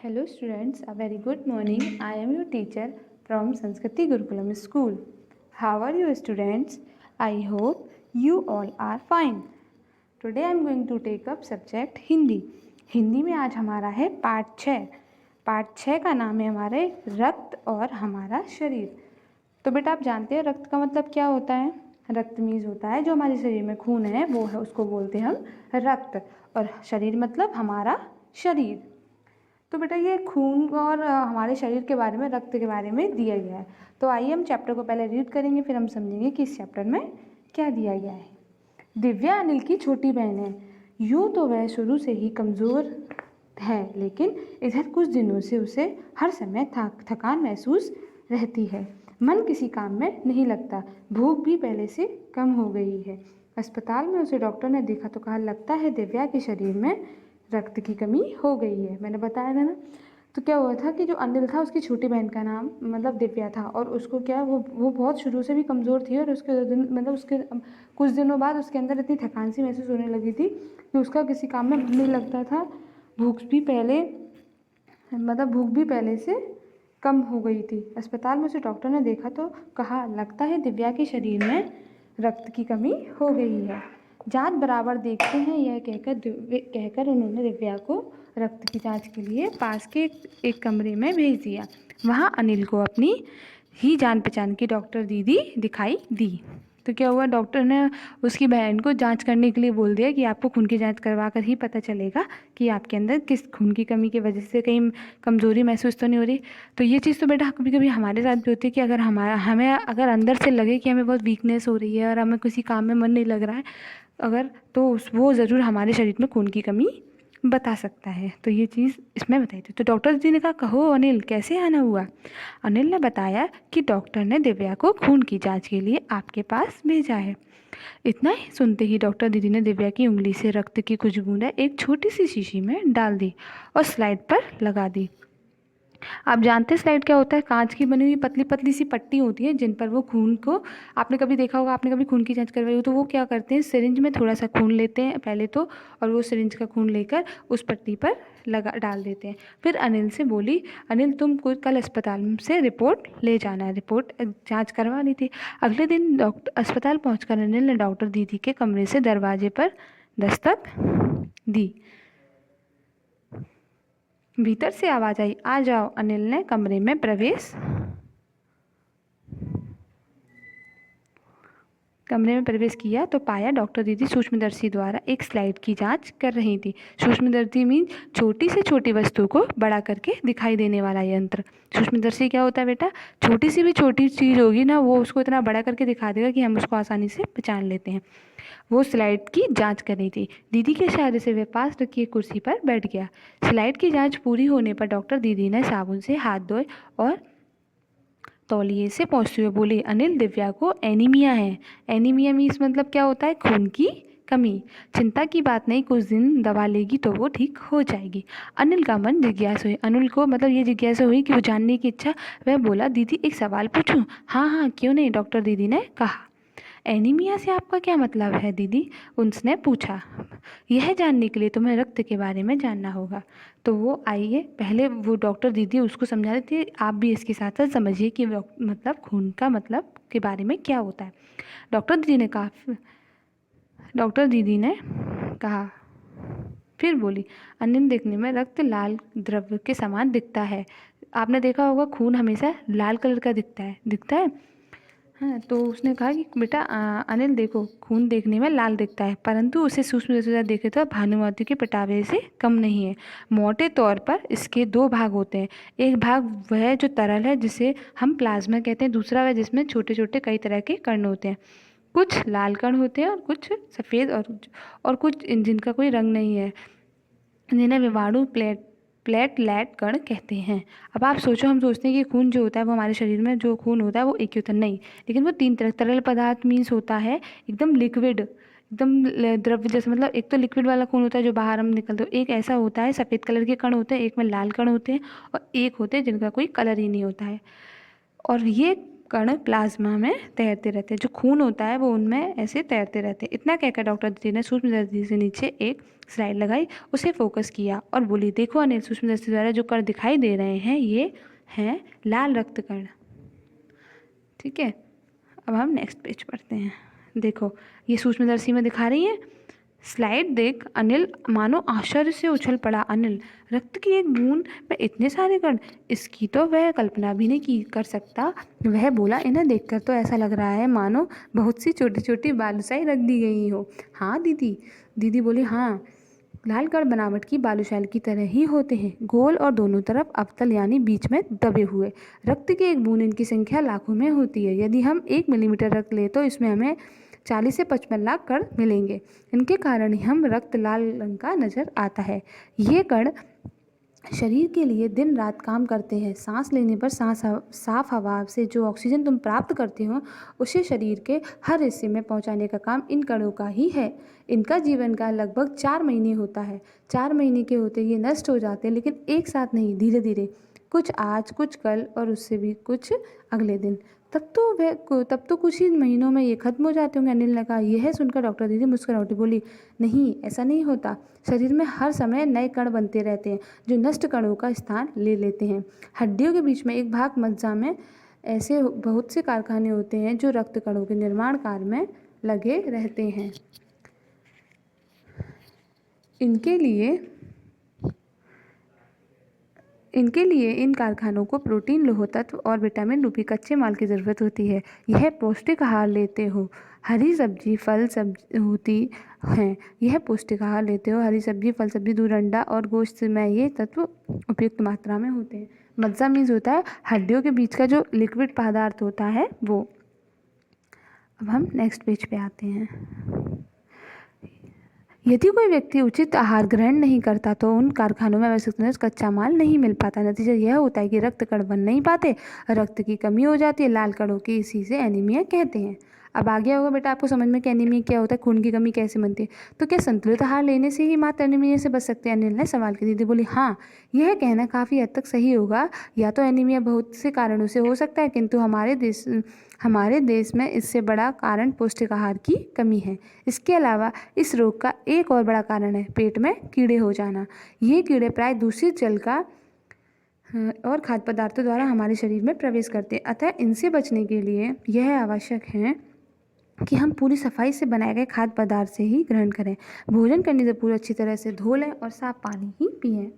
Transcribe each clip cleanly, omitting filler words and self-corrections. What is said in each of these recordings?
Hello students, a very good morning. I am your teacher from Sanskriti Gurukulam School. How are you students? I hope you all are fine. Today I am going to take up subject Hindi. Hindi में आज हमारा है पाठ 6. पाठ 6 का नाम है हमारे रक्त और हमारा शरीर. तो बेटा आप जानते हैं रक्त का मतलब क्या होता है? रक्त मीन्स होता है जो हमारे शरीर में खून है वो है उसको बोलते हैं हम रक्त, और शरीर मतलब हमारा शरीर. तो बेटा ये खून और हमारे शरीर के बारे में, रक्त के बारे में दिया गया है. तो आइए हम चैप्टर को पहले रीड करेंगे, फिर हम समझेंगे कि इस चैप्टर में क्या दिया गया है. दिव्या अनिल की छोटी बहन है. यूँ तो वह शुरू से ही कमज़ोर है, लेकिन इधर कुछ दिनों से उसे हर समय थकान महसूस रहती है. मन किसी काम में नहीं लगता. भूख भी पहले से कम हो गई है. अस्पताल में उसे डॉक्टर ने देखा तो कहा लगता है दिव्या के शरीर में रक्त की कमी हो गई है. मैंने बताया था ना. तो क्या हुआ था कि जो अनिल था उसकी छोटी बहन का नाम मतलब दिव्या था, और उसको क्या वो बहुत शुरू से भी कमज़ोर थी, और उसके मतलब उसके कुछ दिनों बाद उसके अंदर इतनी थकान सी महसूस होने लगी थी कि उसका किसी काम में मन नहीं लगता था. भूख भी पहले से कम हो गई थी. अस्पताल में उसे डॉक्टर ने देखा तो कहा लगता है दिव्या के शरीर में रक्त की कमी हो गई है. जांच बराबर देखते हैं, यह कहकर उन्होंने दिव्या को रक्त की जांच के लिए पास के एक कमरे में भेज दिया. वहाँ अनिल को अपनी ही जान पहचान की डॉक्टर दीदी दिखाई दी. तो क्या हुआ, डॉक्टर ने उसकी बहन को जांच करने के लिए बोल दिया कि आपको खून की जांच करवा कर ही पता चलेगा कि आपके अंदर किस खून की कमी की वजह से कहीं कमज़ोरी महसूस तो नहीं हो रही. तो ये चीज़ तो बेटा कभी कभी हमारे साथ भी होती है कि अगर हमें अगर अंदर से लगे कि हमें बहुत वीकनेस हो रही है और हमें किसी काम में मन नहीं लग रहा है अगर, तो वो ज़रूर हमारे शरीर में खून की कमी बता सकता है. तो ये चीज़ इसमें बताई थी. तो डॉक्टर जी ने कहा कहो अनिल कैसे आना हुआ. अनिल ने बताया कि डॉक्टर ने दिव्या को खून की जांच के लिए आपके पास भेजा है. इतना ही सुनते ही डॉक्टर दीदी ने दिव्या की उंगली से रक्त की कुछ बूंदें एक छोटी सी शीशी में डाल दी और स्लाइड पर लगा दी. आप जानते हैं स्लाइड क्या होता है? कांच की बनी हुई पतली पतली सी पट्टी होती है जिन पर वो खून को, आपने कभी देखा होगा, आपने कभी खून की जांच करवाई हो तो वो क्या करते हैं, सिरिंज में थोड़ा सा खून लेते हैं पहले तो, और वो सिरिंज का खून लेकर उस पट्टी पर डाल देते हैं. फिर अनिल से बोली, अनिल तुम कल अस्पताल से रिपोर्ट ले जाना. रिपोर्ट जाँच करवानी थी. अगले दिन अस्पताल पहुँच कर अनिल ने डॉक्टर दीदी के कमरे से दरवाजे पर दस्तक दी. भीतर से आवाज़ आई, आ जाओ. अनिल ने कमरे में प्रवेश किया तो पाया डॉक्टर दीदी सूक्ष्मदर्शी द्वारा एक स्लाइड की जांच कर रही थी. सूक्ष्मदर्शी मीन छोटी से छोटी वस्तु को बड़ा करके दिखाई देने वाला यंत्र. सूक्ष्मदर्शी क्या होता है बेटा? छोटी सी भी छोटी चीज़ होगी ना, वो उसको इतना बड़ा करके दिखा देगा कि हम उसको आसानी से पहचान लेते हैं. वो स्लाइड की जांच कर रही थी. दीदी के इशारे से वह पास रखी एक कुर्सी पर बैठ गया. स्लाइड की जांच पूरी होने पर डॉक्टर दीदी ने साबुन से हाथ धोए और तौलिए से पोंछते हुए बोली, अनिल दिव्या को एनीमिया है. एनीमिया मीन्स मतलब क्या होता है? खून की कमी. चिंता की बात नहीं, कुछ दिन दवा लेगी तो वो ठीक हो जाएगी. अनिल का मन जिज्ञासा हुई. अनिल को मतलब ये जिज्ञासा हुई कि वो जानने की इच्छा. वह बोला, दीदी एक सवाल पूछूं? हाँ हाँ क्यों नहीं, डॉक्टर दीदी ने कहा. एनीमिया से आपका क्या मतलब है दीदी? उसने पूछा. यह जानने के लिए तुम्हें रक्त के बारे में जानना होगा. तो वो आइए पहले वो डॉक्टर दीदी उसको समझा रही थी, आप भी इसके साथ साथ समझिए कि मतलब खून का मतलब के बारे में क्या होता है. डॉक्टर दीदी ने कहा फिर बोली, अनिल देखने में रक्त लाल द्रव्य के समान दिखता है. आपने देखा होगा खून हमेशा लाल कलर का दिखता है. हाँ, तो उसने कहा कि बेटा अनिल देखो खून देखने में लाल दिखता है, परंतु उसे सूक्ष्म से देखे तो भानुमति के पिटावे से कम नहीं है. मोटे तौर पर इसके दो भाग होते हैं. एक भाग वह जो तरल है जिसे हम प्लाज्मा कहते हैं. दूसरा वह जिसमें छोटे छोटे कई तरह के कण होते हैं. कुछ लाल कण होते हैं और कुछ सफ़ेद, और कुछ जिनका कोई रंग नहीं है, जिन्हें विषाणु प्लेटलेट कण कहते हैं. अब आप सोचो, हम सोचते हैं कि खून जो होता है वो हमारे शरीर में जो खून होता है वो एक ही होता है. नहीं, लेकिन वो तीन तरह. तरल पदार्थ मीन्स होता है एकदम लिक्विड, एकदम द्रव्य जैसे, मतलब एक तो लिक्विड वाला खून होता है जो बाहर हम निकलते हो. एक ऐसा होता है सफ़ेद कलर के कण होते हैं, एक में लाल कण होते हैं, और एक होते हैं जिनका कोई कलर ही नहीं होता है. और ये कण प्लाज्मा में तैरते रहते हैं, जो खून होता है वो उनमें ऐसे तैरते रहते हैं। इतना कहकर डॉक्टर दीदी ने सूक्ष्मदर्शी से नीचे एक स्लाइड लगाई, उसे फोकस किया और बोली, देखो अनिल, सूक्ष्मदर्शी द्वारा जो कण दिखाई दे रहे हैं ये हैं लाल रक्त कण। ठीक है, अब हम नेक्स्ट पेज पढ़ते हैं। देखो ये सूक्ष्मदर्शी में दिखा रही है, स्लाइड देख अनिल मानो आश्चर्य से उछल पड़ा। अनिल, रक्त की एक बूंद में इतने सारे कण, इसकी तो वह कल्पना भी नहीं की कर सकता। वह बोला, इन्हें देखकर तो ऐसा लग रहा है मानो बहुत सी छोटी छोटी बालूशाही रख दी गई हो। हाँ दीदी, दीदी बोली, हाँ, लाल कण बनावट की बालूशाही की तरह ही होते हैं, गोल और दोनों तरफ अवतल यानी बीच में दबे हुए। रक्त की एक बूंद इनकी संख्या लाखों में होती है। यदि हम 1 मिलीमीटर रक्त ले तो इसमें हमें 40 से 55 लाख कण मिलेंगे। इनके कारण ही हम रक्त लाल रंग का नजर आता है। ये कण शरीर के लिए दिन रात काम करते हैं। सांस लेने पर साफ हवा से जो ऑक्सीजन तुम प्राप्त करते हो उसे शरीर के हर हिस्से में पहुंचाने का काम इन कणों का ही है। इनका जीवन काल लगभग 4 महीने होता है। 4 महीने के होते ये नष्ट हो जाते हैं, लेकिन एक साथ नहीं, धीरे धीरे, कुछ आज, कुछ कल और उससे भी कुछ अगले दिन। तब तो कुछ ही महीनों में ये खत्म हो जाते होंगे। अनिल ने कहा। यह सुनकर डॉक्टर दीदी मुस्कुराती बोली, नहीं, ऐसा नहीं होता। शरीर में हर समय नए कण बनते रहते हैं जो नष्ट कणों का स्थान ले लेते हैं। हड्डियों के बीच में एक भाग मज्जा में ऐसे बहुत से कारखाने होते हैं जो रक्त कणों के निर्माण कार्य में लगे रहते हैं। इनके लिए इन कारखानों को प्रोटीन, लौह तत्व और विटामिन रूपी कच्चे माल की ज़रूरत होती है। यह पौष्टिक आहार लेते हो, हरी सब्जी, फल, सब्जी होती हैं। यह पौष्टिक आहार लेते हो, हरी सब्जी, फल, सब्जी, दूध, अंडा और गोश्त में ये तत्व उपयुक्त मात्रा में होते हैं। मज्जा मीन्स होता है हड्डियों के बीच का जो लिक्विड पदार्थ होता है वो। अब हम नेक्स्ट पेज पे आते हैं। यदि कोई व्यक्ति उचित आहार ग्रहण नहीं करता तो उन कारखानों में आवश्यक कच्चा माल नहीं मिल पाता। नतीजा यह होता है कि रक्त कण बन नहीं पाते, रक्त की कमी हो जाती है, लाल कणों की, इसी से एनीमिया कहते हैं। अब आ गया होगा बेटा आपको समझ में कि एनीमिया क्या होता है, खून की कमी कैसे बनती है। तो क्या संतुलित आहार लेने से ही मात्र एनीमिया से बच सकते हैं? अनिल ने सवाल की। दीदी बोली, हाँ, यह कहना काफ़ी हद तक सही होगा। या तो एनीमिया बहुत से कारणों से हो सकता है, किंतु हमारे देश में इससे बड़ा कारण पौष्टिक आहार की कमी है। इसके अलावा इस रोग का एक और बड़ा कारण है पेट में कीड़े हो जाना। ये कीड़े प्राय दूषित जल का और खाद्य पदार्थों द्वारा हमारे शरीर में प्रवेश करते हैं। अतः इनसे बचने के लिए यह आवश्यक है कि हम पूरी सफाई से बनाए गए खाद्य पदार्थ से ही ग्रहण करें। भोजन करने से पूरी अच्छी तरह से धो लें और साफ पानी ही पिएं।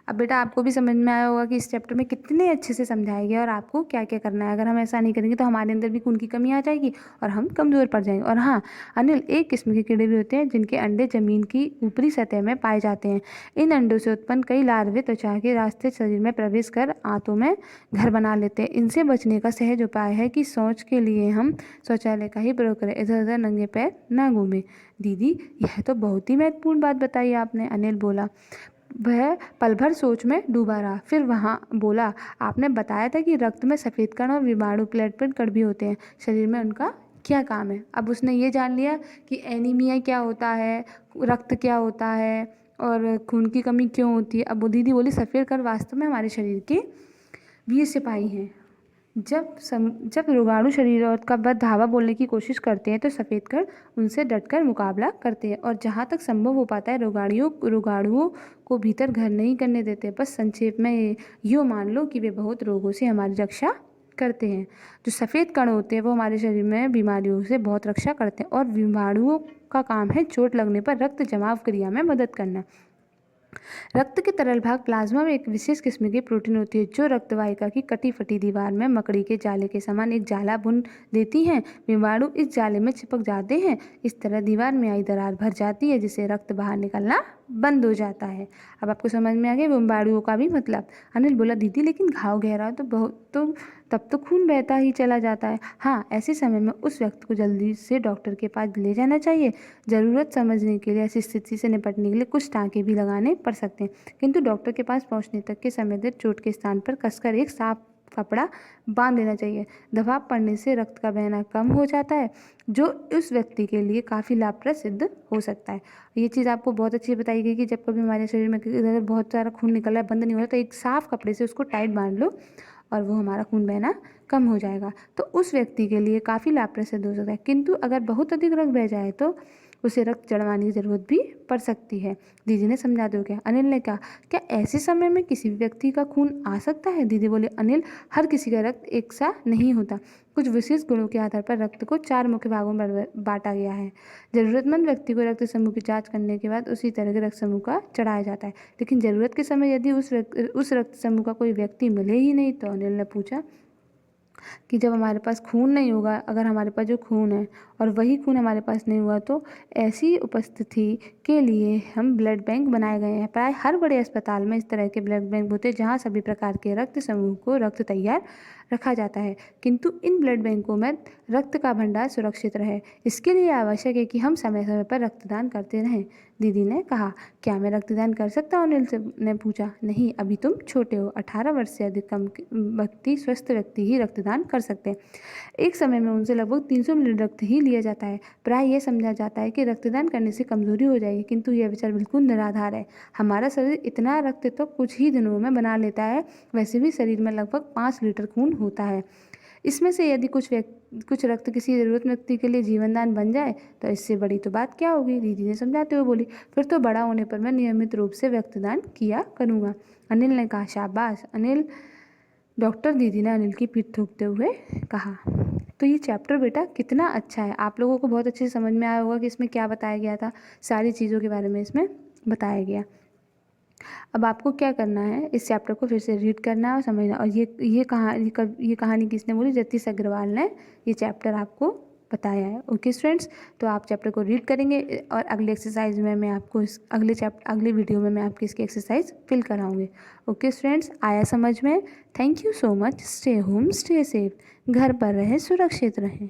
अब बेटा आपको भी समझ में आया होगा कि इस चैप्टर में कितने अच्छे से समझाया गया और आपको क्या क्या करना है। अगर हम ऐसा नहीं करेंगे तो हमारे अंदर भी खून की कमी आ जाएगी और हम कमज़ोर पड़ जाएंगे। और हाँ अनिल, एक किस्म के कीड़े भी होते हैं जिनके अंडे ज़मीन की ऊपरी सतह में पाए जाते हैं। इन अंडों से उत्पन्न कई लार्वे त्वचा के रास्ते शरीर में प्रवेश कर आंतों में घर बना लेते हैं। इनसे बचने का सहज उपाय है कि शौच के लिए हम शौचालय का ही प्रयोग करें, इधर उधर नंगे पैर ना घूमें। दीदी यह तो बहुत ही महत्वपूर्ण बात बताई आपने, अनिल बोला। वह पल भर सोच में डूबा रहा, फिर वहाँ बोला, आपने बताया था कि रक्त में सफ़ेद कण और विषाणु प्लेटलेट कण भी होते हैं, शरीर में उनका क्या काम है? अब उसने ये जान लिया कि एनीमिया क्या होता है, रक्त क्या होता है और खून की कमी क्यों होती है। अब वो दीदी बोली, सफ़ेद कण वास्तव में हमारे शरीर के वीर सिपाही हैं। जब रोगाणु शरीर और का बद धावा बोलने की कोशिश करते हैं तो सफ़ेद कण उनसे डटकर मुकाबला करते हैं और जहाँ तक संभव हो पाता है रोगाणुओं को भीतर घर नहीं करने देते। बस संक्षेप में यूँ मान लो कि वे बहुत रोगों से हमारी रक्षा करते हैं। जो सफ़ेद कण होते हैं वो हमारे शरीर में बीमारियों से बहुत रक्षा करते हैं और विषाणुओं का काम है चोट लगने पर रक्त जमाव क्रिया में मदद करना। रक्त के तरल भाग प्लाज्मा में एक विशेष किस्म की प्रोटीन होती है जो रक्त वाहिका की कटी फटी दीवार में मकड़ी के जाले के समान एक जाला बुन देती हैं। विषाणु इस जाले में चिपक जाते हैं, इस तरह दीवार में आई दरार भर जाती है जिससे रक्त बाहर निकलना बंद हो जाता है। अब आपको समझ में आ गया विषाणुओं का भी मतलब। अनिल बोला, दीदी लेकिन घाव गहरा तो तब तो खून बहता ही चला जाता है। हाँ, ऐसे समय में उस व्यक्ति को जल्दी से डॉक्टर के पास ले जाना चाहिए। ज़रूरत समझने के लिए ऐसी स्थिति से निपटने के लिए कुछ टाँके भी लगाने पड़ सकते हैं, किंतु डॉक्टर के पास पहुंचने तक के समय तक चोट के स्थान पर कसकर एक साफ कपड़ा बांध देना चाहिए। दबाव पड़ने से रक्त का बहना कम हो जाता है जो उस व्यक्ति के लिए काफ़ी लाभप्रद सिद्ध हो सकता है। ये चीज़ आपको बहुत अच्छी बताई गई कि जब कभी हमारे शरीर में इधर बहुत सारा खून निकल रहा है, बंद नहीं हो रहा, तो एक साफ कपड़े से उसको टाइट बांध लो और वो हमारा खून बहना कम हो जाएगा। तो उस व्यक्ति के लिए काफ़ी लाभप्रद सिद्ध हो सकता है। किंतु अगर बहुत अधिक रक्त बह जाए तो उसे रक्त चढ़वाने की ज़रूरत भी पड़ सकती है। दीदी ने समझा दो क्या? अनिल ने कहा, क्या ऐसे समय में किसी भी व्यक्ति का खून आ सकता है? दीदी बोले, अनिल, हर किसी का रक्त एक सा नहीं होता। कुछ विशेष गुणों के आधार पर रक्त को 4 मुख्य भागों में बांटा गया है। जरूरतमंद व्यक्ति को रक्त समूह की जांच करने के बाद उसी तरह के रक्त समूह का चढ़ाया जाता है। लेकिन ज़रूरत के समय यदि उस रक्त समूह का कोई व्यक्ति मिले ही नहीं तो अनिल ने पूछा कि जब हमारे पास खून नहीं होगा, अगर हमारे पास जो खून है और वही खून हमारे पास नहीं हुआ तो ऐसी उपस्थिति के लिए हम ब्लड बैंक बनाए गए हैं। प्राय हर बड़े अस्पताल में इस तरह के ब्लड बैंक होते हैं जहाँ सभी प्रकार के रक्त समूह को रक्त तैयार रखा जाता है। किंतु इन ब्लड बैंकों में रक्त का भंडार सुरक्षित रहे, इसके लिए आवश्यक है कि हम समय समय पर रक्तदान करते रहें। दीदी ने कहा, क्या मैं रक्तदान कर सकता हूँ? अनिल ने पूछा। नहीं, अभी तुम छोटे हो। 18 वर्ष से अधिक कम व्यक्ति, स्वस्थ व्यक्ति ही रक्तदान कर सकते हैं। एक समय में उनसे लगभग 300 मिली रक्त ही लिया जाता है। प्राय यह समझा जाता है कि रक्तदान करने से कमजोरी हो जाएगी, किंतु यह विचार बिल्कुल निराधार है। हमारा शरीर इतना रक्त तो कुछ ही दिनों में बना लेता है। वैसे भी शरीर में लगभग 5 लीटर खून होता है। इसमें से यदि कुछ रक्त किसी ज़रूरत व्यक्ति के लिए जीवनदान बन जाए तो इससे बड़ी तो बात क्या होगी? दीदी ने समझाते हुए बोली। फिर तो बड़ा होने पर मैं नियमित रूप से रक्तदान किया करूँगा। अनिल ने कहा, शाबाश अनिल। डॉक्टर, दीदी ने अनिल की पीठ थूकते हुए कहा। तो ये चैप्टर बेटा कितना अच्छा है, आप लोगों को बहुत अच्छे से समझ में आया होगा कि इसमें क्या बताया गया था। सारी चीज़ों के बारे में इसमें बताया गया। अब आपको क्या करना है, इस चैप्टर को फिर से रीड करना है और समझना। और ये कहानी किसने बोली? जतीश अग्रवाल ने ये चैप्टर आपको बताया है। ओके स्टूडेंट्स, तो आप चैप्टर को रीड करेंगे और अगले एक्सरसाइज में मैं आपको इस अगले वीडियो में मैं आपकी इसकी एक्सरसाइज फिल कराऊंगी। ओके स्टूडेंट्स, आया समझ में? Thank you so much. Stay home, stay safe, घर पर रहें, सुरक्षित रहें।